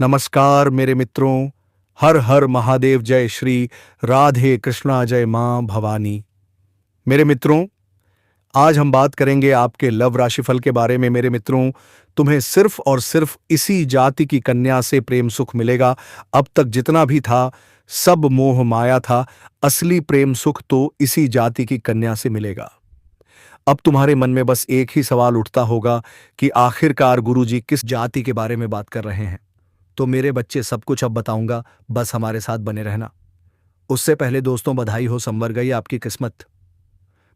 नमस्कार मेरे मित्रों। हर हर महादेव। जय श्री राधे कृष्णा। जय मां भवानी। मेरे मित्रों, आज हम बात करेंगे आपके लव राशिफल के बारे में। मेरे मित्रों, तुम्हें सिर्फ और सिर्फ इसी जाति की कन्या से प्रेम सुख मिलेगा। अब तक जितना भी था सब मोह माया था। असली प्रेम सुख तो इसी जाति की कन्या से मिलेगा। अब तुम्हारे मन में बस एक ही सवाल उठता होगा कि आखिरकार गुरुजी किस जाति के बारे में बात कर रहे हैं। तो मेरे बच्चे, सब कुछ अब बताऊंगा, बस हमारे साथ बने रहना। उससे पहले दोस्तों, बधाई हो, संवर गई आपकी किस्मत।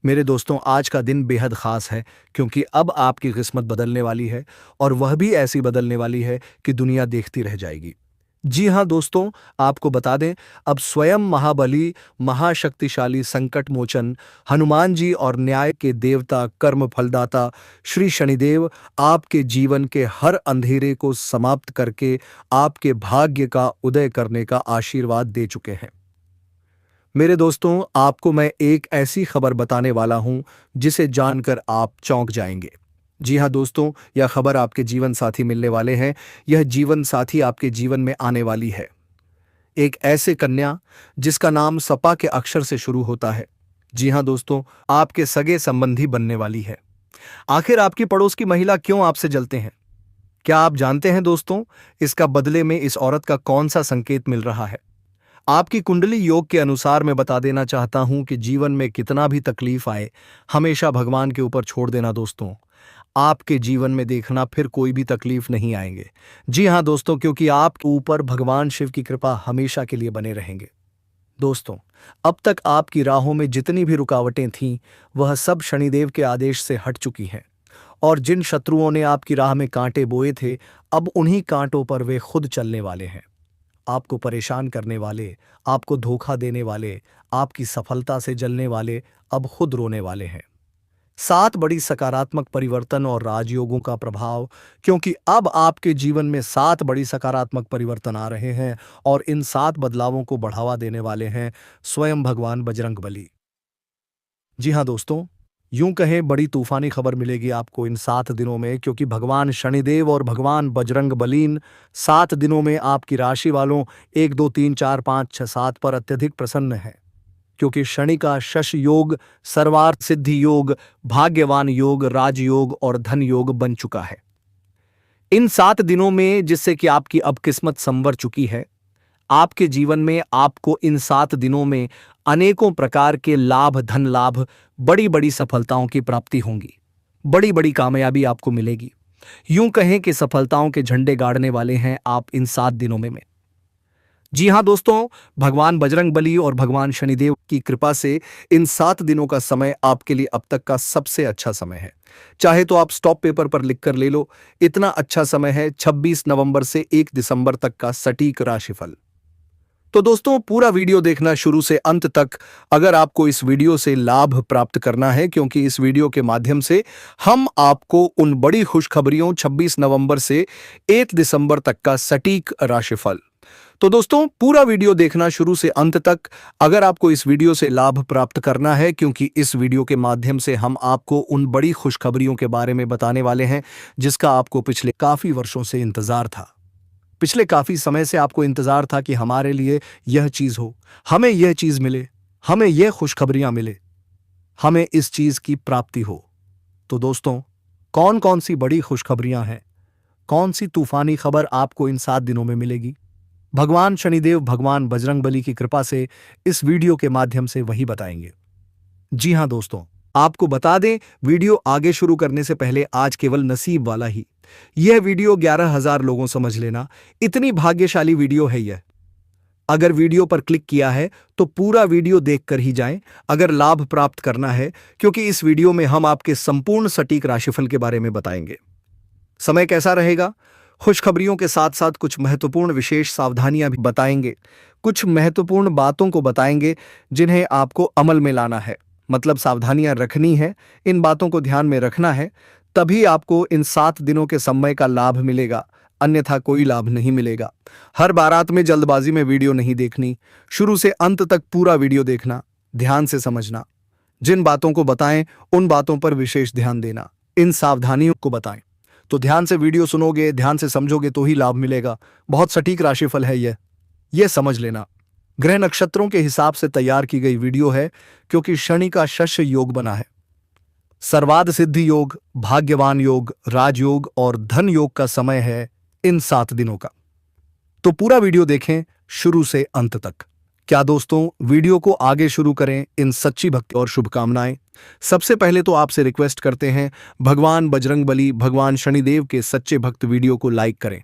मेरे दोस्तों, आज का दिन बेहद खास है क्योंकि अब आपकी किस्मत बदलने वाली है, और वह भी ऐसी बदलने वाली है कि दुनिया देखती रह जाएगी। जी हां दोस्तों, आपको बता दें, अब स्वयं महाबली, महाशक्तिशाली, संकट मोचन हनुमान जी और न्याय के देवता, कर्म फलदाता श्री शनिदेव आपके जीवन के हर अंधेरे को समाप्त करके आपके भाग्य का उदय करने का आशीर्वाद दे चुके हैं। मेरे दोस्तों, आपको मैं एक ऐसी खबर बताने वाला हूं जिसे जानकर आप चौंक जाएंगे। जी हां दोस्तों, यह खबर आपके जीवन साथी मिलने वाले हैं। यह जीवन साथी आपके जीवन में आने वाली है। एक ऐसे कन्या जिसका नाम सपा के अक्षर से शुरू होता है। जी हां दोस्तों, आपके सगे संबंधी बनने वाली है। आखिर आपकी पड़ोस की महिला क्यों आपसे जलते हैं? क्या आप जानते हैं दोस्तों, इसका बदले में इस औरत का कौन सा संकेत मिल रहा है? आपकी कुंडली योग के अनुसार मैं बता देना चाहता हूं कि जीवन में कितना भी तकलीफ आए, हमेशा भगवान के ऊपर छोड़ देना दोस्तों। आपके जीवन में देखना फिर कोई भी तकलीफ नहीं आएंगे। जी हां दोस्तों, क्योंकि आपके ऊपर भगवान शिव की कृपा हमेशा के लिए बने रहेंगे। दोस्तों, अब तक आपकी राहों में जितनी भी रुकावटें थीं, वह सब शनिदेव के आदेश से हट चुकी हैं। और जिन शत्रुओं ने आपकी राह में कांटे बोए थे, अब उन्हीं कांटों पर वे खुद चलने वाले हैं। आपको परेशान करने वाले, आपको धोखा देने वाले, आपकी सफलता से जलने वाले अब खुद रोने वाले हैं। 7 बड़ी सकारात्मक परिवर्तन और राजयोगों का प्रभाव, क्योंकि अब आपके जीवन में 7 बड़ी सकारात्मक परिवर्तन आ रहे हैं और इन 7 बदलावों को बढ़ावा देने वाले हैं स्वयं भगवान बजरंगबली। जी हां दोस्तों, यूं कहें बड़ी तूफानी खबर मिलेगी आपको इन 7 दिनों में, क्योंकि भगवान शनिदेव और भगवान बजरंगबलीन 7 दिनों में आपकी राशि वालों 1 2 3 4 5 6 7 पर अत्यधिक प्रसन्न है। क्योंकि शनि का शश योग, सर्वार्थ सिद्धि योग, भाग्यवान योग, राजयोग और धन योग बन चुका है इन 7 दिनों में, जिससे कि आपकी अब किस्मत संवर चुकी है। आपके जीवन में आपको इन 7 दिनों में अनेकों प्रकार के लाभ, धन लाभ, बड़ी बड़ी सफलताओं की प्राप्ति होंगी। बड़ी बड़ी कामयाबी आपको मिलेगी। यूं कहें कि सफलताओं के झंडे गाड़ने वाले हैं आप इन 7 दिनों में। जी हां दोस्तों, भगवान बजरंगबली और भगवान शनिदेव की कृपा से इन 7 दिनों का समय आपके लिए अब तक का सबसे अच्छा समय है। चाहे तो आप स्टॉप पेपर पर लिख कर ले लो, इतना अच्छा समय है 26 नवंबर से 1 दिसंबर तक का सटीक राशिफल। तो दोस्तों, पूरा वीडियो देखना शुरू से अंत तक अगर आपको इस वीडियो से लाभ प्राप्त करना है, क्योंकि इस वीडियो के माध्यम से हम आपको उन बड़ी खुशखबरियों 26 नवंबर से 1 दिसंबर तक का सटीक राशिफल। तो दोस्तों, पूरा वीडियो देखना शुरू से अंत तक अगर आपको इस वीडियो से लाभ प्राप्त करना है, क्योंकि इस वीडियो के माध्यम से हम आपको उन बड़ी खुशखबरियों के बारे में बताने वाले हैं जिसका आपको पिछले काफी वर्षों से इंतजार था। पिछले काफी समय से आपको इंतजार था कि हमारे लिए यह चीज हो, हमें यह चीज मिले, हमें यह खुशखबरियां मिले, हमें इस चीज की प्राप्ति हो। तो दोस्तों, कौन कौन सी बड़ी खुशखबरियां हैं, कौन सी तूफानी खबर आपको इन 7 दिनों में मिलेगी? भगवान शनिदेव, भगवान बजरंगबली की कृपा से इस वीडियो के माध्यम से वही बताएंगे। जी हां दोस्तों, आपको बता दें, वीडियो आगे शुरू करने से पहले आज केवल नसीब वाला ही यह वीडियो 11,000 लोगों समझ लेना, इतनी भाग्यशाली वीडियो है यह। अगर वीडियो पर क्लिक किया है तो पूरा वीडियो देखकर ही जाएं अगर लाभ प्राप्त करना है, क्योंकि इस वीडियो में हम आपके संपूर्ण सटीक राशिफल के बारे में बताएंगे। समय कैसा रहेगा? खुशखबरियों के साथ साथ कुछ महत्वपूर्ण विशेष सावधानियां भी बताएंगे, कुछ महत्वपूर्ण बातों को बताएंगे जिन्हें आपको अमल में लाना है, मतलब सावधानियां रखनी है, इन बातों को ध्यान में रखना है, तभी आपको इन 7 दिनों के समय का लाभ मिलेगा, अन्यथा कोई लाभ नहीं मिलेगा। हर बारात में जल्दबाजी में वीडियो नहीं देखनी, शुरू से अंत तक पूरा वीडियो देखना, ध्यान से समझना, जिन बातों को बताएं उन बातों पर विशेष ध्यान देना, इन सावधानियों को बताएं। तो ध्यान से वीडियो सुनोगे, ध्यान से समझोगे तो ही लाभ मिलेगा। बहुत सटीक राशिफल है यह समझ लेना। ग्रह नक्षत्रों के हिसाब से तैयार की गई वीडियो है, क्योंकि शनि का शस्य योग बना है। सर्वार्थ सिद्धि योग, भाग्यवान योग, राजयोग और धन योग का समय है इन 7 दिनों का। तो पूरा वीडियो देखें शुरू से अंत तक। क्या दोस्तों, वीडियो को आगे शुरू करें इन सच्ची भक्ति और शुभकामनाएं। सबसे पहले तो आपसे रिक्वेस्ट करते हैं, भगवान बजरंगबली, भगवान शनिदेव के सच्चे भक्त वीडियो को लाइक करें।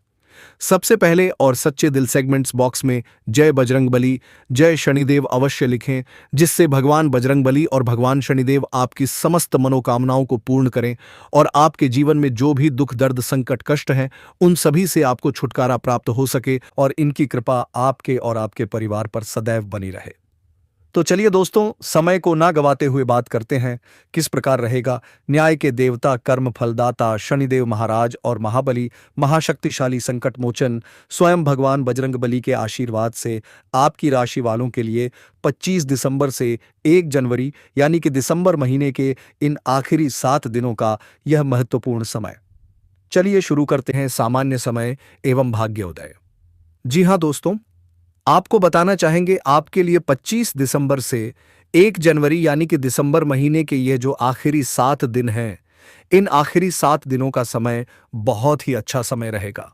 सबसे पहले और सच्चे दिल सेगमेंट्स बॉक्स में जय बजरंगबली, जय शनिदेव अवश्य लिखें, जिससे भगवान बजरंगबली और भगवान शनिदेव आपकी समस्त मनोकामनाओं को पूर्ण करें और आपके जीवन में जो भी दुख, दर्द, संकट, कष्ट हैं, उन सभी से आपको छुटकारा प्राप्त हो सके और इनकी कृपा आपके और आपके परिवार पर सदैव बनी रहे। तो चलिए दोस्तों, समय को ना गवाते हुए बात करते हैं किस प्रकार रहेगा न्याय के देवता, कर्म फलदाता शनिदेव महाराज और महाबली, महाशक्तिशाली संकट मोचन स्वयं भगवान बजरंगबली के आशीर्वाद से आपकी राशि वालों के लिए 25 दिसंबर से 1 जनवरी यानी कि दिसंबर महीने के इन आखिरी 7 दिनों का यह महत्वपूर्ण समय। चलिए शुरू करते हैं सामान्य समय एवं भाग्योदय। जी हाँ दोस्तों, आपको बताना चाहेंगे आपके लिए 25 दिसंबर से 1 जनवरी यानी कि दिसंबर महीने के ये जो आखिरी 7 दिन हैं, इन आखिरी 7 दिनों का समय बहुत ही अच्छा समय रहेगा,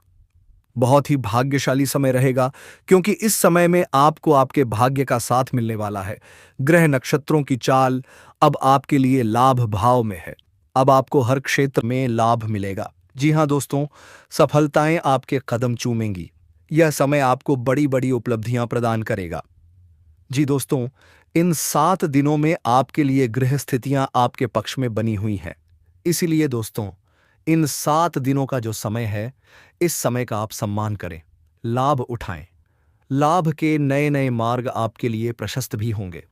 बहुत ही भाग्यशाली समय रहेगा, क्योंकि इस समय में आपको आपके भाग्य का साथ मिलने वाला है। ग्रह नक्षत्रों की चाल अब आपके लिए लाभ भाव में है। अब आपको हर क्षेत्र में लाभ मिलेगा। जी हाँ दोस्तों, सफलताएं आपके कदम चूमेंगी। यह समय आपको बड़ी बड़ी उपलब्धियां प्रदान करेगा। जी दोस्तों, इन 7 दिनों में आपके लिए ग्रह स्थितियां आपके पक्ष में बनी हुई हैं। इसीलिए दोस्तों, इन 7 दिनों का जो समय है, इस समय का आप सम्मान करें, लाभ उठाएं। लाभ के नए नए मार्ग आपके लिए प्रशस्त भी होंगे।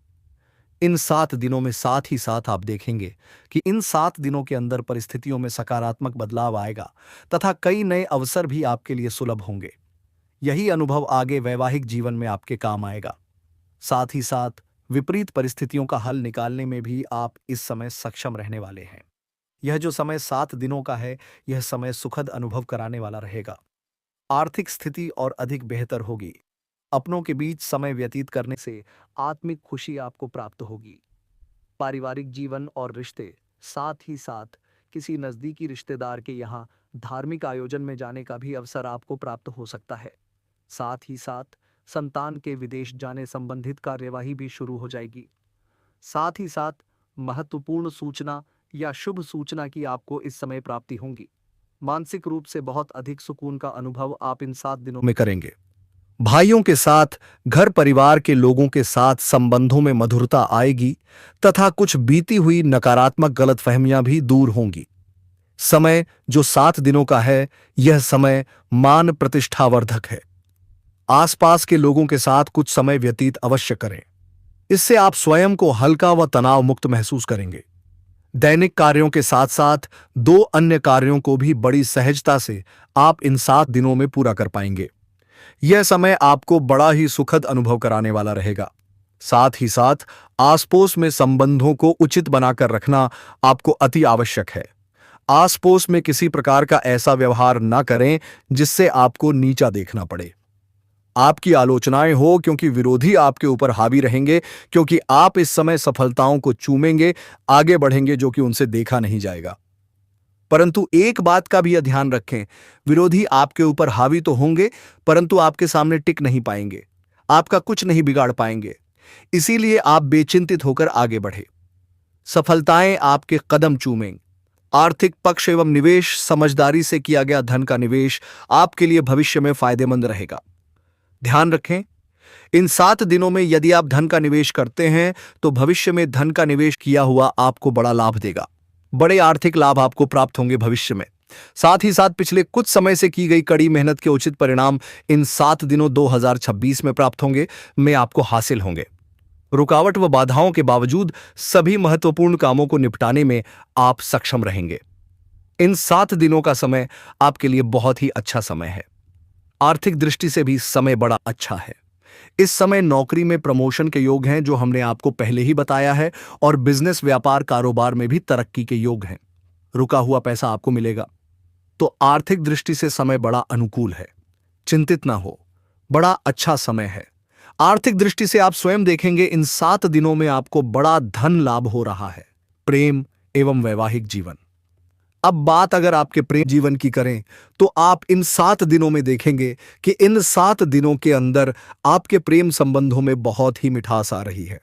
इन 7 दिनों में साथ ही साथ आप देखेंगे कि इन 7 दिनों के अंदर परिस्थितियों में सकारात्मक बदलाव आएगा तथा कई नए अवसर भी आपके लिए सुलभ होंगे। यही अनुभव आगे वैवाहिक जीवन में आपके काम आएगा। साथ ही साथ विपरीत परिस्थितियों का हल निकालने में भी आप इस समय सक्षम रहने वाले हैं। यह जो समय 7 दिनों का है, यह समय सुखद अनुभव कराने वाला रहेगा। आर्थिक स्थिति और अधिक बेहतर होगी। अपनों के बीच समय व्यतीत करने से आत्मिक खुशी आपको प्राप्त होगी। पारिवारिक जीवन और रिश्ते, साथ ही साथ किसी नजदीकी रिश्तेदार के यहाँ धार्मिक आयोजन में जाने का भी अवसर आपको प्राप्त हो सकता है। साथ ही साथ संतान के विदेश जाने संबंधित कार्यवाही भी शुरू हो जाएगी। साथ ही साथ महत्वपूर्ण सूचना या शुभ सूचना की आपको इस समय प्राप्ति होगी। मानसिक रूप से बहुत अधिक सुकून का अनुभव आप इन 7 दिनों में करेंगे। भाइयों के साथ, घर परिवार के लोगों के साथ संबंधों में मधुरता आएगी तथा कुछ बीती हुई नकारात्मक गलतफहमियां भी दूर होंगी। समय जो 7 दिनों का है, यह समय मान प्रतिष्ठावर्धक है। आसपास के लोगों के साथ कुछ समय व्यतीत अवश्य करें। इससे आप स्वयं को हल्का व तनाव मुक्त महसूस करेंगे। दैनिक कार्यों के साथ साथ 2 अन्य कार्यों को भी बड़ी सहजता से आप इन 7 दिनों में पूरा कर पाएंगे। यह समय आपको बड़ा ही सुखद अनुभव कराने वाला रहेगा। साथ ही साथ आसपोस में संबंधों को उचित बनाकर रखना आपको अति आवश्यक है। आसपोस में किसी प्रकार का ऐसा व्यवहार न करें जिससे आपको नीचा देखना पड़े, आपकी आलोचनाएं हो, क्योंकि विरोधी आपके ऊपर हावी रहेंगे, क्योंकि आप इस समय सफलताओं को चूमेंगे, आगे बढ़ेंगे, जो कि उनसे देखा नहीं जाएगा। परंतु एक बात का भी ध्यान रखें, विरोधी आपके ऊपर हावी तो होंगे, परंतु आपके सामने टिक नहीं पाएंगे, आपका कुछ नहीं बिगाड़ पाएंगे। इसीलिए आप बेचिंतित होकर आगे बढ़े। सफलताएं आपके कदम चूमेंगे। आर्थिक पक्ष एवं निवेश, समझदारी से किया गया धन का निवेश आपके लिए भविष्य में फायदेमंद रहेगा। ध्यान रखें, इन 7 दिनों में यदि आप धन का निवेश करते हैं तो भविष्य में धन का निवेश किया हुआ आपको बड़ा लाभ देगा। बड़े आर्थिक लाभ आपको प्राप्त होंगे भविष्य में। साथ ही साथ पिछले कुछ समय से की गई कड़ी मेहनत के उचित परिणाम इन 7 दिनों 2026 में प्राप्त होंगे, में आपको हासिल होंगे। रुकावट व बाधाओं के बावजूद सभी महत्वपूर्ण कामों को निपटाने में आप सक्षम रहेंगे। इन 7 दिनों का समय आपके लिए बहुत ही अच्छा समय है। आर्थिक दृष्टि से भी समय बड़ा अच्छा है। इस समय नौकरी में प्रमोशन के योग हैं, जो हमने आपको पहले ही बताया है, और बिजनेस, व्यापार, कारोबार में भी तरक्की के योग हैं। रुका हुआ पैसा आपको मिलेगा। तो आर्थिक दृष्टि से समय बड़ा अनुकूल है। चिंतित ना हो, बड़ा अच्छा समय है। आर्थिक दृष्टि से आप स्वयं देखेंगे इन 7 दिनों में आपको बड़ा धन लाभ हो रहा है। प्रेम एवं वैवाहिक जीवन। अब बात अगर आपके प्रेम जीवन की करें तो आप इन 7 दिनों में देखेंगे कि इन 7 दिनों के अंदर आपके प्रेम संबंधों में बहुत ही मिठास आ रही है।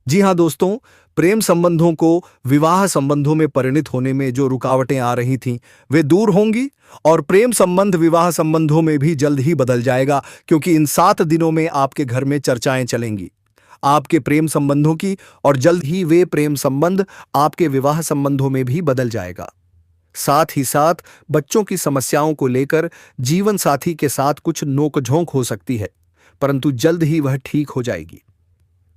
जी हां दोस्तों, प्रेम संबंधों को विवाह संबंधों में परिणत होने में जो रुकावटें आ रही थीं वे दूर होंगी और प्रेम संबंध विवाह संबंधों में भी जल्द ही बदल जाएगा, क्योंकि इन 7 दिनों में आपके घर में चर्चाएं चलेंगी आपके प्रेम संबंधों की, और जल्द ही वे प्रेम संबंध आपके विवाह संबंधों में भी बदल जाएगा। साथ ही साथ बच्चों की समस्याओं को लेकर जीवन साथी के साथ कुछ नोकझोंक हो सकती है, परंतु जल्द ही वह ठीक हो जाएगी।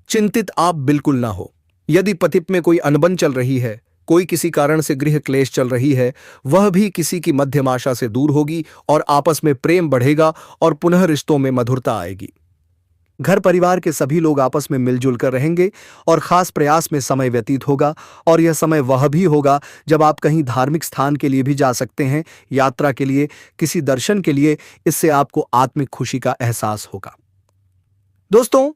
चिंतित आप बिल्कुल ना हो। यदि पति में कोई अनबन चल रही है, कोई किसी कारण से गृह क्लेश चल रही है, वह भी किसी की मध्यम आशा से दूर होगी और आपस में प्रेम बढ़ेगा और पुनः रिश्तों में मधुरता आएगी। घर परिवार के सभी लोग आपस में मिलजुल कर रहेंगे और खास प्रयास में समय व्यतीत होगा, और यह समय वह भी होगा जब आप कहीं धार्मिक स्थान के लिए भी जा सकते हैं, यात्रा के लिए, किसी दर्शन के लिए। इससे आपको आत्मिक खुशी का एहसास होगा। दोस्तों,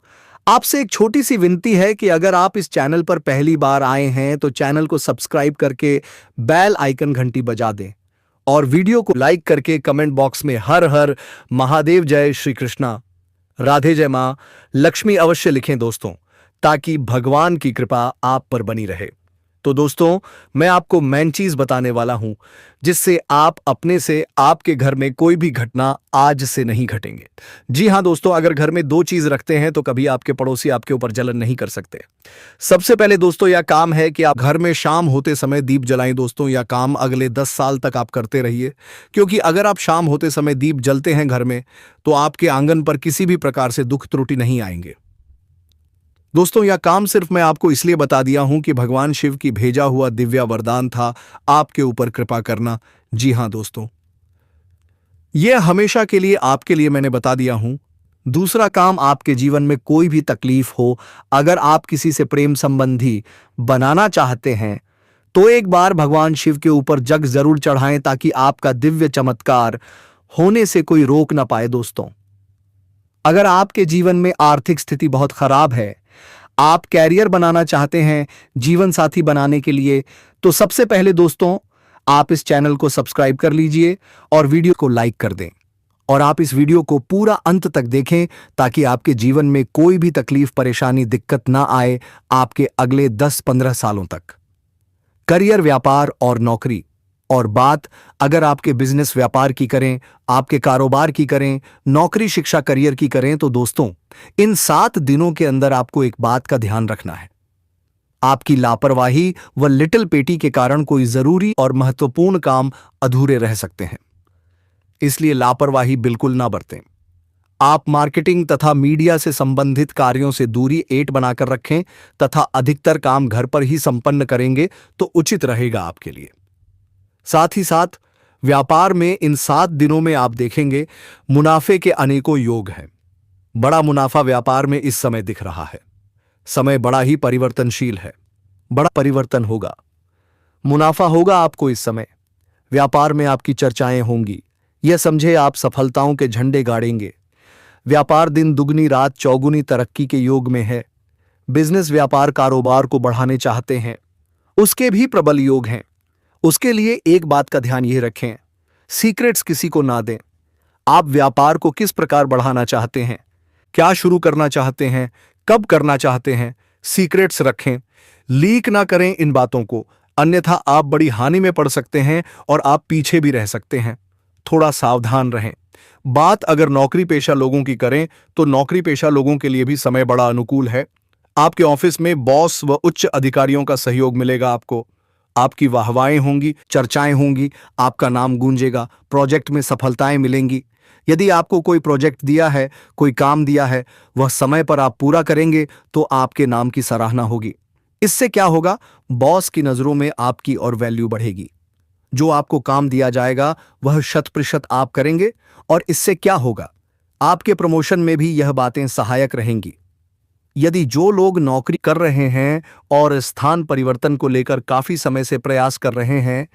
आपसे एक छोटी सी विनती है कि अगर आप इस चैनल पर पहली बार आए हैं तो चैनल को सब्सक्राइब करके बेल आइकन घंटी बजा दें और वीडियो को लाइक करके कमेंट बॉक्स में हर हर महादेव, जय श्री कृष्णा, राधे, जय मां लक्ष्मी अवश्य लिखें दोस्तों, ताकि भगवान की कृपा आप पर बनी रहे। तो दोस्तों, मैं आपको मेन चीज बताने वाला हूं जिससे आप अपने से आपके घर में कोई भी घटना आज से नहीं घटेंगे। जी हां दोस्तों, अगर घर में 2 चीज रखते हैं तो कभी आपके पड़ोसी आपके ऊपर जलन नहीं कर सकते। सबसे पहले दोस्तों यह काम है कि आप घर में शाम होते समय दीप जलाएं। दोस्तों, यह काम अगले 10 साल तक आप करते रहिए, क्योंकि अगर आप शाम होते समय दीप जलते हैं घर में तो आपके आंगन पर किसी भी प्रकार से दुख त्रुटि नहीं आएंगे। दोस्तों, यह काम सिर्फ मैं आपको इसलिए बता दिया हूं कि भगवान शिव की भेजा हुआ दिव्य वरदान था आपके ऊपर कृपा करना। जी हां दोस्तों, यह हमेशा के लिए आपके लिए मैंने बता दिया हूं। दूसरा काम, आपके जीवन में कोई भी तकलीफ हो, अगर आप किसी से प्रेम संबंधी बनाना चाहते हैं तो एक बार भगवान शिव के ऊपर जग जरूर चढ़ाएं, ताकि आपका दिव्य चमत्कार होने से कोई रोक ना पाए। दोस्तों, अगर आपके जीवन में आर्थिक स्थिति बहुत खराब है, आप कैरियर बनाना चाहते हैं जीवन साथी बनाने के लिए, तो सबसे पहले दोस्तों आप इस चैनल को सब्सक्राइब कर लीजिए और वीडियो को लाइक कर दें, और आप इस वीडियो को पूरा अंत तक देखें ताकि आपके जीवन में कोई भी तकलीफ, परेशानी, दिक्कत ना आए आपके अगले 10-15 सालों तक। करियर, व्यापार और नौकरी, और बात अगर आपके बिजनेस व्यापार की करें, आपके कारोबार की करें, नौकरी, शिक्षा, करियर की करें, तो दोस्तों इन 7 दिनों के अंदर आपको एक बात का ध्यान रखना है। आपकी लापरवाही व लिटिल पेटी के कारण कोई जरूरी और महत्वपूर्ण काम अधूरे रह सकते हैं, इसलिए लापरवाही बिल्कुल ना बरतें। आप मार्केटिंग तथा मीडिया से संबंधित कार्यों से दूरी एट बनाकर रखें तथा अधिकतर काम घर पर ही संपन्न करेंगे तो उचित रहेगा आपके लिए। साथ ही साथ व्यापार में इन 7 दिनों में आप देखेंगे मुनाफे के अनेकों योग हैं। बड़ा मुनाफा व्यापार में इस समय दिख रहा है। समय बड़ा ही परिवर्तनशील है, बड़ा परिवर्तन होगा, मुनाफा होगा आपको इस समय। व्यापार में आपकी चर्चाएं होंगी, यह समझे आप सफलताओं के झंडे गाड़ेंगे। व्यापार दिन दुगनी रात चौगुनी तरक्की के योग में है। बिजनेस, व्यापार, कारोबार को बढ़ाने चाहते हैं, उसके भी प्रबल योग हैं। उसके लिए एक बात का ध्यान यह रखें, सीक्रेट्स किसी को ना दें। आप व्यापार को किस प्रकार बढ़ाना चाहते हैं, क्या शुरू करना चाहते हैं, कब करना चाहते हैं, सीक्रेट्स रखें, लीक ना करें इन बातों को, अन्यथा आप बड़ी हानि में पड़ सकते हैं और आप पीछे भी रह सकते हैं। थोड़ा सावधान रहें। बात अगर नौकरी पेशा लोगों की करें तो नौकरी पेशा लोगों के लिए भी समय बड़ा अनुकूल है। आपके ऑफिस में बॉस व उच्च अधिकारियों का सहयोग मिलेगा आपको, आपकी वाहवाएं होंगी, चर्चाएं होंगी, आपका नाम गूंजेगा, प्रोजेक्ट में सफलताएं मिलेंगी। यदि आपको कोई प्रोजेक्ट दिया है, कोई काम दिया है, वह समय पर आप पूरा करेंगे तो आपके नाम की सराहना होगी। इससे क्या होगा, बॉस की नजरों में आपकी और वैल्यू बढ़ेगी। जो आपको काम दिया जाएगा वह 100% आप करेंगे, और इससे क्या होगा, आपके प्रमोशन में भी यह बातें सहायक रहेंगी। यदि जो लोग नौकरी कर रहे हैं और स्थान परिवर्तन को लेकर काफी समय से प्रयास कर रहे हैं,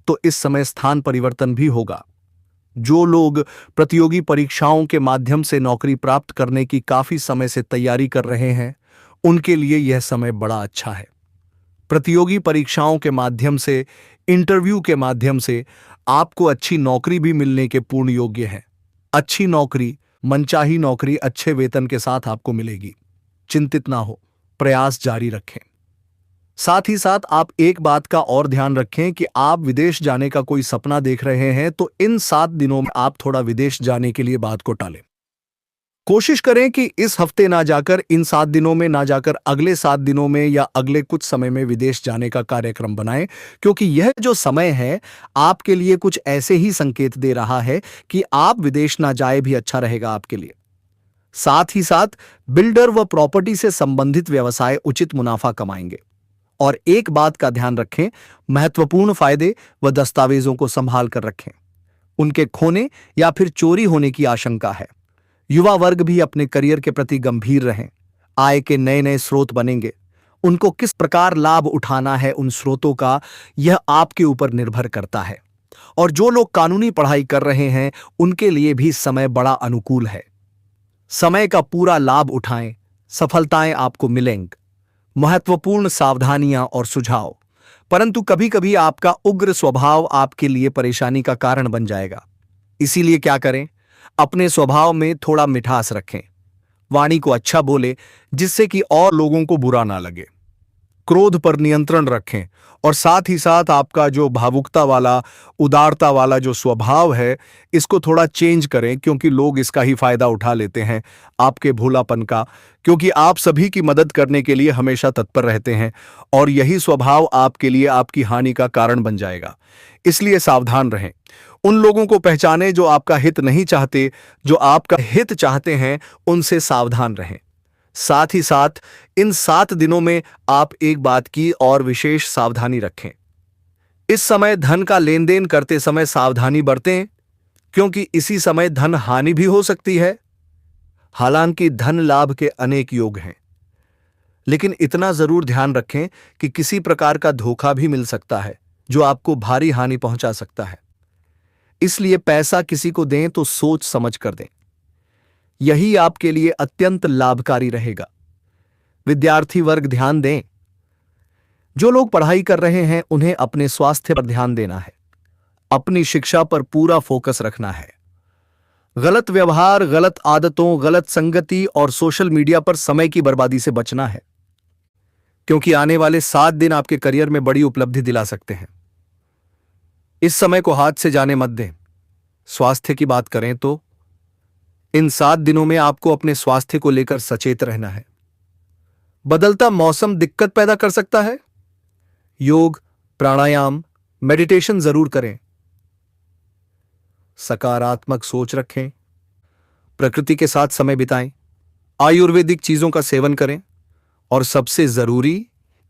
तो इस समय स्थान परिवर्तन भी होगा। जो लोग प्रतियोगी परीक्षाओं के माध्यम से नौकरी प्राप्त करने की काफी समय से तैयारी कर रहे हैं, उनके लिए यह समय बड़ा अच्छा है। प्रतियोगी परीक्षाओं के माध्यम से, इंटरव्यू के माध्यम से आपको अच्छी नौकरी भी मिलने के पूर्ण योग्य है। अच्छी नौकरी, मनचाही नौकरी अच्छे वेतन के साथ आपको मिलेगी। चिंतित ना हो, प्रयास जारी रखें। साथ ही साथ आप एक बात का और ध्यान रखें कि आप विदेश जाने का कोई सपना देख रहे हैं, तो इन 7 दिनों में आप थोड़ा विदेश जाने के लिए बात को टालें। कोशिश करें कि इस हफ्ते ना जाकर, इन 7 दिनों में ना जाकर, अगले 7 दिनों में या अगले कुछ समय में विदेश जाने का कार्यक्रम बनाएं, क्योंकि यह जो समय है आपके लिए कुछ ऐसे ही संकेत दे रहा है कि आप विदेश ना जाए भी अच्छा रहेगा आपके लिए। साथ ही साथ बिल्डर व प्रॉपर्टी से संबंधित व्यवसाय उचित मुनाफा कमाएंगे। और एक बात का ध्यान रखें, महत्वपूर्ण फायदे व दस्तावेजों को संभाल कर रखें। उनके खोने या फिर चोरी होने की आशंका है। युवा वर्ग भी अपने करियर के प्रति गंभीर रहें। आय के नए नए स्रोत बनेंगे। उनको किस प्रकार लाभ उठाना है उन स्रोतों का, यह आपके ऊपर निर्भर करता है। और जो लोग कानूनी पढ़ाई कर रहे हैं, उनके लिए भी समय बड़ा अनुकूल है। समय का पूरा लाभ उठाएं, सफलताएं आपको मिलेंगी। महत्वपूर्ण सावधानियां और सुझाव, परंतु कभी कभी आपका उग्र स्वभाव आपके लिए परेशानी का कारण बन जाएगा। इसीलिए क्या करें, अपने स्वभाव में थोड़ा मिठास रखें। वाणी को अच्छा बोले, जिससे कि और लोगों को बुरा ना लगे। क्रोध पर नियंत्रण रखें और साथ ही साथ आपका जो भावुकता वाला, उदारता वाला जो स्वभाव है, इसको थोड़ा चेंज करें, क्योंकि लोग इसका ही फायदा उठा लेते हैं आपके भोलापन का, क्योंकि आप सभी की मदद करने के लिए हमेशा तत्पर रहते हैं और यही स्वभाव आपके लिए आपकी हानि का कारण बन जाएगा। इसलिए सावधान रहें। उन लोगों को पहचानें जो आपका हित नहीं चाहते, जो आपका हित चाहते हैं, उनसे सावधान रहें। साथ ही साथ इन 7 दिनों में आप एक बात की और विशेष सावधानी रखें। इस समय धन का लेन देन करते समय सावधानी बरतें, क्योंकि इसी समय धन हानि भी हो सकती है। हालांकि धन लाभ के अनेक योग हैं, लेकिन इतना जरूर ध्यान रखें कि किसी प्रकार का धोखा भी मिल सकता है जो आपको भारी हानि पहुंचा सकता है। इसलिए पैसा किसी को दें तो सोच समझ कर दें। यही आपके लिए अत्यंत लाभकारी रहेगा। विद्यार्थी वर्ग ध्यान दें। जो लोग पढ़ाई कर रहे हैं, उन्हें अपने स्वास्थ्य पर ध्यान देना है। अपनी शिक्षा पर पूरा फोकस रखना है। गलत व्यवहार, गलत आदतों, गलत संगति और सोशल मीडिया पर समय की बर्बादी से बचना है, क्योंकि आने वाले 7 दिन आपके करियर में बड़ी उपलब्धि दिला सकते हैं। इस समय को हाथ से जाने मत दें। स्वास्थ्य की बात करें तो इन 7 दिनों में आपको अपने स्वास्थ्य को लेकर सचेत रहना है। बदलता मौसम दिक्कत पैदा कर सकता है। योग, प्राणायाम, मेडिटेशन जरूर करें। सकारात्मक सोच रखें। प्रकृति के साथ समय बिताएं। आयुर्वेदिक चीजों का सेवन करें और सबसे जरूरी,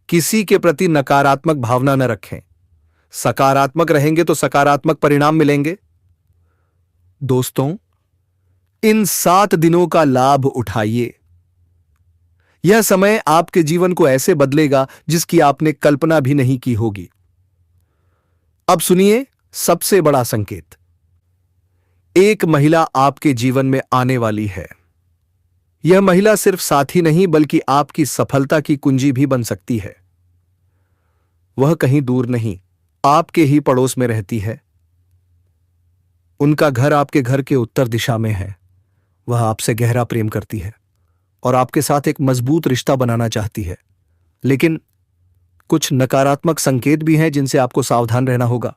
किसी के प्रति नकारात्मक भावना न रखें। सकारात्मक रहेंगे तो सकारात्मक परिणाम मिलेंगे। दोस्तों, इन 7 दिनों का लाभ उठाइए। यह समय आपके जीवन को ऐसे बदलेगा जिसकी आपने कल्पना भी नहीं की होगी। अब सुनिए सबसे बड़ा संकेत। एक महिला आपके जीवन में आने वाली है। यह महिला सिर्फ साथी नहीं, बल्कि आपकी सफलता की कुंजी भी बन सकती है। वह कहीं दूर नहीं, आपके ही पड़ोस में रहती है। उनका घर आपके घर के उत्तर दिशा में है। वह आपसे गहरा प्रेम करती है और आपके साथ एक मजबूत रिश्ता बनाना चाहती है। लेकिन कुछ नकारात्मक संकेत भी हैं जिनसे आपको सावधान रहना होगा।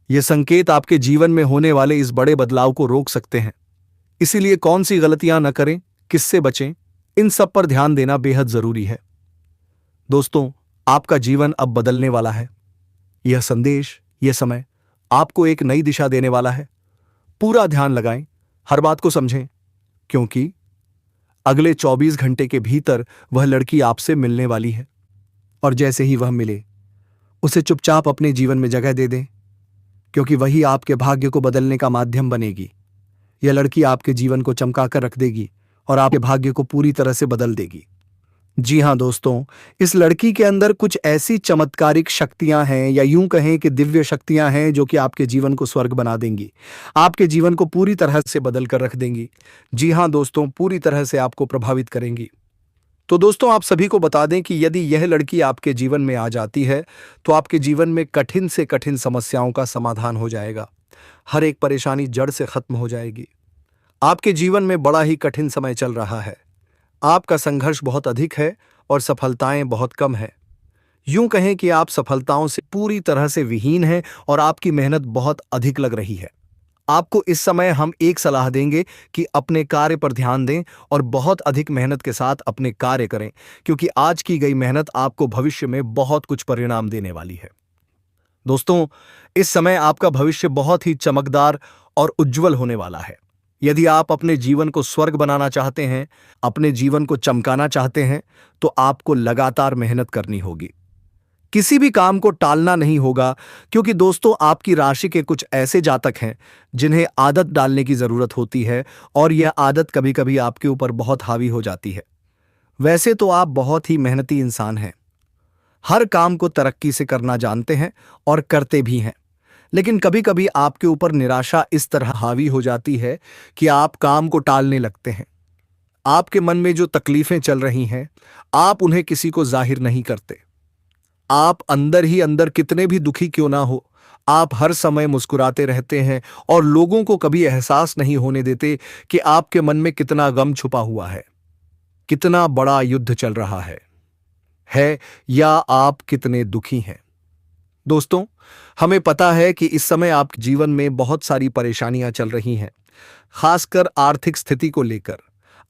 ये संकेत आपके जीवन में होने वाले इस बड़े बदलाव को रोक सकते हैं। इसीलिए कौन सी गलतियां न करें, किससे बचें, इन सब पर ध्यान देना बेहद जरूरी है। दोस्तों, आपका जीवन अब बदलने वाला है। यह संदेश, यह समय आपको एक नई दिशा देने वाला है। पूरा ध्यान लगाएं, हर बात को समझें, क्योंकि अगले 24 घंटे के भीतर वह लड़की आपसे मिलने वाली है। और जैसे ही वह मिले, उसे चुपचाप अपने जीवन में जगह दे दें, क्योंकि वही आपके भाग्य को बदलने का माध्यम बनेगी। यह लड़की आपके जीवन को चमकाकर रख देगी और आपके भाग्य को पूरी तरह से बदल देगी। जी हाँ दोस्तों, इस लड़की के अंदर कुछ ऐसी चमत्कारिक शक्तियां हैं या यूं कहें कि दिव्य शक्तियां हैं जो कि आपके जीवन को स्वर्ग बना देंगी। आपके जीवन को पूरी तरह से बदल कर रख देंगी। जी हाँ दोस्तों, पूरी तरह से आपको प्रभावित करेंगी। तो दोस्तों, आप सभी को बता दें कि यदि यह लड़की आपके जीवन में आ जाती है, तो आपके जीवन में कठिन से कठिन समस्याओं का समाधान हो जाएगा। हर एक परेशानी जड़ से खत्म हो जाएगी। आपके जीवन में बड़ा ही कठिन समय चल रहा है। आपका संघर्ष बहुत अधिक है और सफलताएं बहुत कम है। यूं कहें कि आप सफलताओं से पूरी तरह से विहीन हैं और आपकी मेहनत बहुत अधिक लग रही है। आपको इस समय हम एक सलाह देंगे कि अपने कार्य पर ध्यान दें और बहुत अधिक मेहनत के साथ अपने कार्य करें, क्योंकि आज की गई मेहनत आपको भविष्य में बहुत कुछ परिणाम देने वाली है। दोस्तों, इस समय आपका भविष्य बहुत ही चमकदार और उज्जवल होने वाला है। यदि आप अपने जीवन को स्वर्ग बनाना चाहते हैं, अपने जीवन को चमकाना चाहते हैं, तो आपको लगातार मेहनत करनी होगी। किसी भी काम को टालना नहीं होगा, क्योंकि दोस्तों, आपकी राशि के कुछ ऐसे जातक हैं जिन्हें आदत डालने की जरूरत होती है और यह आदत कभी-कभी आपके ऊपर बहुत हावी हो जाती है। वैसे तो आप बहुत ही मेहनती इंसान हैं। हर काम को तरक्की से करना जानते हैं और करते भी हैं। लेकिन कभी-कभी आपके ऊपर निराशा इस तरह हावी हो जाती है कि आप काम को टालने लगते हैं। आपके मन में जो तकलीफें चल रही हैं, आप उन्हें किसी को जाहिर नहीं करते। आप अंदर ही अंदर कितने भी दुखी क्यों ना हो, आप हर समय मुस्कुराते रहते हैं और लोगों को कभी एहसास नहीं होने देते कि आपके मन में कितना गम छुपा हुआ है, कितना बड़ा युद्ध चल रहा है या आप कितने दुखी हैं। दोस्तों, हमें पता है कि इस समय आपके जीवन में बहुत सारी परेशानियां चल रही हैं, खासकर आर्थिक स्थिति को लेकर।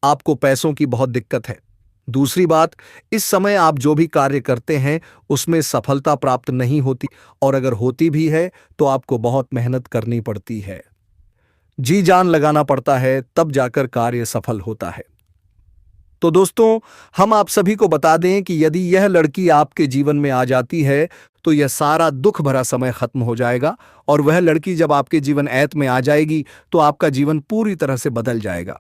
आपको पैसों की बहुत दिक्कत है। दूसरी बात, इस समय आप जो भी कार्य करते हैं उसमें सफलता प्राप्त नहीं होती, और अगर होती भी है तो आपको बहुत मेहनत करनी पड़ती है। जी जान लगाना पड़ता है, तब जाकर कार्य सफल होता है। तो दोस्तों, हम आप सभी को बता दें कि यदि यह लड़की आपके जीवन में आ जाती है तो यह सारा दुख भरा समय खत्म हो जाएगा, और वह लड़की जब आपके जीवन ऐत में आ जाएगी तो आपका जीवन पूरी तरह से बदल जाएगा।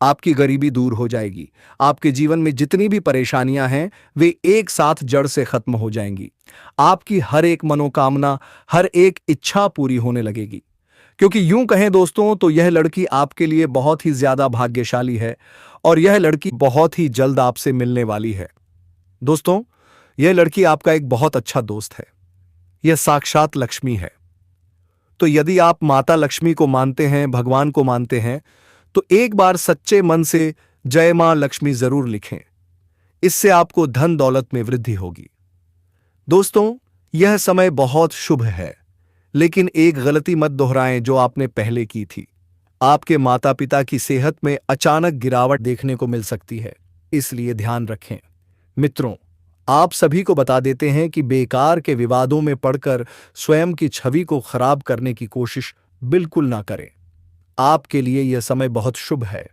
आपकी गरीबी दूर हो जाएगी। आपके जीवन में जितनी भी परेशानियां हैं वे एक साथ जड़ से खत्म हो जाएंगी। आपकी हर एक मनोकामना, हर एक इच्छा पूरी होने लगेगी। क्योंकि यूं कहें दोस्तों, तो यह लड़की आपके लिए बहुत ही ज्यादा भाग्यशाली है और यह लड़की बहुत ही जल्द आपसे मिलने वाली है। दोस्तों, यह लड़की आपका एक बहुत अच्छा दोस्त है। यह साक्षात लक्ष्मी है। तो यदि आप माता लक्ष्मी को मानते हैं, भगवान को मानते हैं, तो एक बार सच्चे मन से जय मां लक्ष्मी जरूर लिखें। इससे आपको धन दौलत में वृद्धि होगी। दोस्तों, यह समय बहुत शुभ है, लेकिन एक गलती मत दोहराएं जो आपने पहले की थी। आपके माता पिता की सेहत में अचानक गिरावट देखने को मिल सकती है, इसलिए ध्यान रखें। मित्रों, आप सभी को बता देते हैं कि बेकार के विवादों में पड़कर स्वयं की छवि को खराब करने की कोशिश बिल्कुल ना करें। आपके लिए यह समय बहुत शुभ है।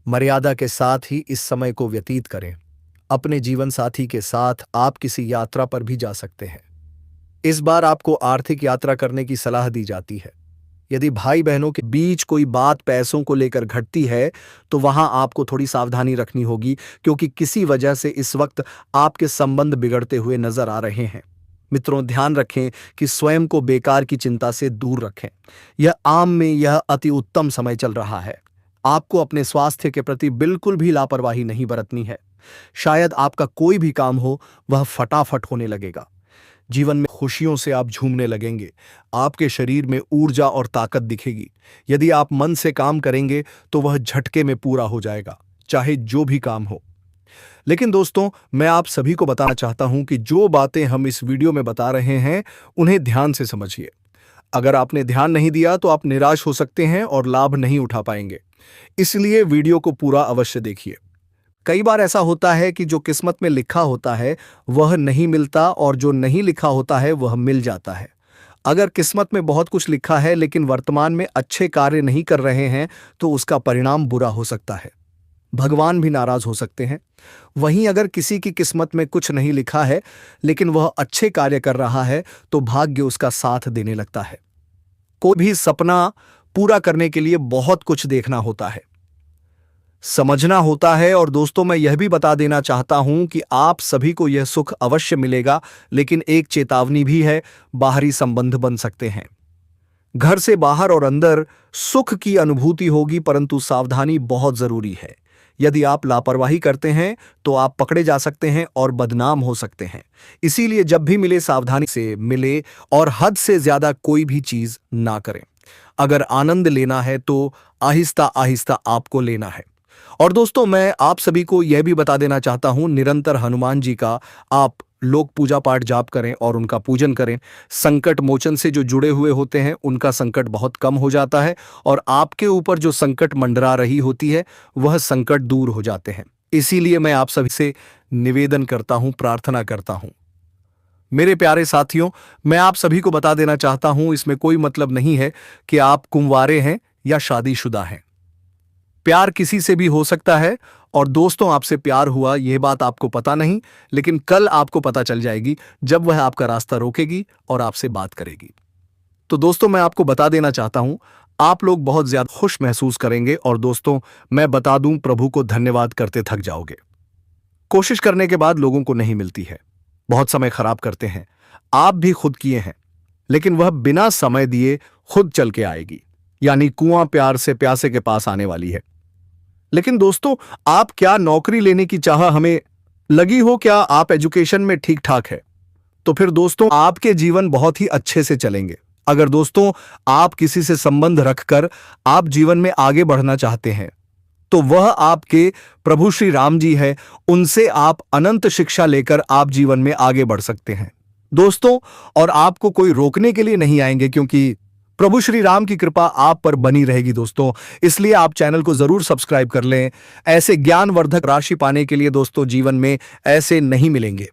मर्यादा के साथ ही इस समय को व्यतीत करें। अपने जीवन साथी के साथ आप किसी यात्रा पर भी जा सकते हैं। इस बार आपको आर्थिक यात्रा करने की सलाह दी जाती है। यदि भाई बहनों के बीच कोई बात पैसों को लेकर घटती है तो वहां आपको थोड़ी सावधानी रखनी होगी, क्योंकि किसी वजह से इस वक्त आपके संबंध बिगड़ते हुए नजर आ रहे हैं। मित्रों, ध्यान रखें कि स्वयं को बेकार की चिंता से दूर रखें। यह अति उत्तम समय चल रहा है। आपको अपने स्वास्थ्य के प्रति बिल्कुल भी लापरवाही नहीं बरतनी है। शायद आपका कोई भी काम हो वह फटाफट होने लगेगा। जीवन में खुशियों से आप झूमने लगेंगे। आपके शरीर में ऊर्जा और ताकत दिखेगी। यदि आप मन से काम करेंगे तो वह झटके में पूरा हो जाएगा, चाहे जो भी काम हो। लेकिन दोस्तों, मैं आप सभी को बताना चाहता हूं कि जो बातें हम इस वीडियो में बता रहे हैं उन्हें ध्यान से समझिए। अगर आपने ध्यान नहीं दिया तो आप निराश हो सकते हैं और लाभ नहीं उठा पाएंगे। इसलिए वीडियो को पूरा अवश्य देखिए। कई बार ऐसा होता है कि जो किस्मत में लिखा होता है वह नहीं मिलता, और जो नहीं लिखा होता है वह मिल जाता है। अगर किस्मत में बहुत कुछ लिखा है लेकिन वर्तमान में अच्छे कार्य नहीं कर रहे हैं तो उसका परिणाम बुरा हो सकता है। भगवान भी नाराज हो सकते हैं। वहीं अगर किसी की किस्मत में कुछ नहीं लिखा है लेकिन वह अच्छे कार्य कर रहा है तो भाग्य उसका साथ देने लगता है। कोई भी सपना पूरा करने के लिए बहुत कुछ देखना होता है। समझना होता है। और दोस्तों, मैं यह भी बता देना चाहता हूं कि आप सभी को यह सुख अवश्य मिलेगा, लेकिन एक चेतावनी भी है, बाहरी संबंध बन सकते हैं। घर से बाहर और अंदर सुख की अनुभूति होगी, परंतु सावधानी बहुत जरूरी है। यदि आप लापरवाही करते हैं तो आप पकड़े जा सकते हैं और बदनाम हो सकते हैं। इसीलिए जब भी मिले सावधानी से मिले और हद से ज्यादा कोई भी चीज ना करें। अगर आनंद लेना है तो आहिस्ता आहिस्ता आपको लेना है। और दोस्तों, मैं आप सभी को यह भी बता देना चाहता हूं, निरंतर हनुमान जी का आप लोग पूजा पाठ जाप करें और उनका पूजन करें। संकट मोचन से जो जुड़े हुए होते हैं उनका संकट बहुत कम हो जाता है, और आपके ऊपर जो संकट मंडरा रही होती है वह संकट दूर हो जाते हैं। इसीलिए मैं आप सभी से निवेदन करता हूं, प्रार्थना करता हूं। मेरे प्यारे साथियों, मैं आप सभी को बता देना चाहता हूं, इसमें कोई मतलब नहीं है कि आप कुंवारे हैं या शादीशुदा हैं। प्यार किसी से भी हो सकता है। और दोस्तों, आपसे प्यार हुआ यह बात आपको पता नहीं, लेकिन कल आपको पता चल जाएगी जब वह आपका रास्ता रोकेगी और आपसे बात करेगी। तो दोस्तों, मैं आपको बता देना चाहता हूं, आप लोग बहुत ज्यादा खुश महसूस करेंगे। और दोस्तों, मैं बता दूं, प्रभु को धन्यवाद करते थक जाओगे। कोशिश करने के बाद लोगों को नहीं मिलती है, बहुत समय खराब करते हैं। आप भी खुद किए हैं, लेकिन वह बिना समय दिए खुद चल के आएगी। यानी कुआं प्यार से प्यासे के पास आने वाली है। लेकिन दोस्तों, आप क्या नौकरी लेने की चाह हमें लगी हो? क्या आप एजुकेशन में ठीक ठाक है? तो फिर दोस्तों, आपके जीवन बहुत ही अच्छे से चलेंगे। अगर दोस्तों आप किसी से संबंध रखकर आप जीवन में आगे बढ़ना चाहते हैं, तो वह आपके प्रभु श्री राम जी है। उनसे आप अनंत शिक्षा लेकर आप जीवन में आगे बढ़ सकते हैं दोस्तों। और आपको कोई रोकने के लिए नहीं आएंगे, क्योंकि प्रभु श्री राम की कृपा आप पर बनी रहेगी दोस्तों। इसलिए आप चैनल को जरूर सब्सक्राइब कर लें। ऐसे ज्ञानवर्धक राशि पाने के लिए दोस्तों, जीवन में ऐसे नहीं मिलेंगे,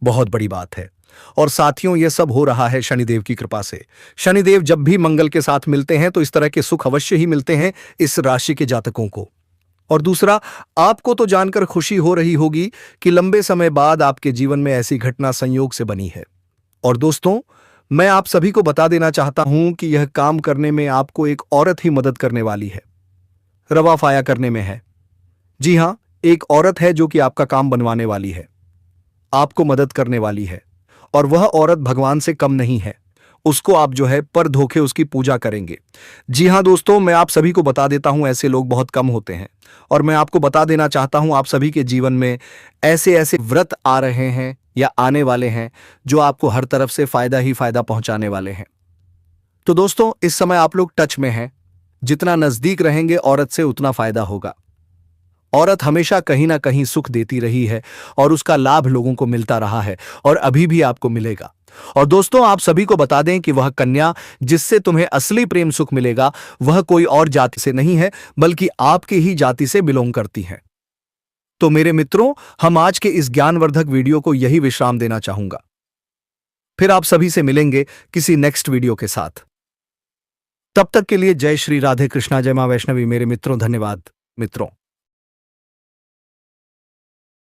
बहुत बड़ी बात है। और साथियों, यह सब हो रहा है शनिदेव की कृपा से। शनिदेव जब भी मंगल के साथ मिलते हैं तो इस तरह के सुख अवश्य ही मिलते हैं इस राशि के जातकों को। और दूसरा, आपको तो जानकर खुशी हो रही होगी कि लंबे समय बाद आपके जीवन में ऐसी घटना संयोग से बनी है। और दोस्तों, मैं आप सभी को बता देना चाहता हूं कि यह काम करने में आपको एक औरत ही मदद करने वाली है, रवा फाया करने में है। जी हां, एक औरत है जो कि आपका काम बनवाने वाली है, आपको मदद करने वाली है। और वह औरत भगवान से कम नहीं है। उसको आप जो है पर धोखे उसकी पूजा करेंगे। जी हां दोस्तों, मैं आप सभी को बता देता हूं, ऐसे लोग बहुत कम होते हैं। और मैं आपको बता देना चाहता हूं, आप सभी के जीवन में ऐसे ऐसे व्रत आ रहे हैं या आने वाले हैं जो आपको हर तरफ से फायदा ही फायदा पहुंचाने वाले हैं। तो दोस्तों, इस समय आप लोग टच में हैं। जितना नजदीक रहेंगे औरत से उतना फायदा होगा। औरत हमेशा कहीं ना कहीं सुख देती रही है और उसका लाभ लोगों को मिलता रहा है और अभी भी आपको मिलेगा। और दोस्तों, आप सभी को बता दें कि वह कन्या जिससे तुम्हें असली प्रेम सुख मिलेगा, वह कोई और जाति से नहीं है, बल्कि आपकी ही जाति से बिलोंग करती है। तो मेरे मित्रों, हम आज के इस ज्ञानवर्धक वीडियो को यही विश्राम देना चाहूंगा। फिर आप सभी से मिलेंगे किसी नेक्स्ट वीडियो के साथ। तब तक के लिए जय श्री राधे कृष्णा, जय मां वैष्णवी। मेरे मित्रों, धन्यवाद मित्रों।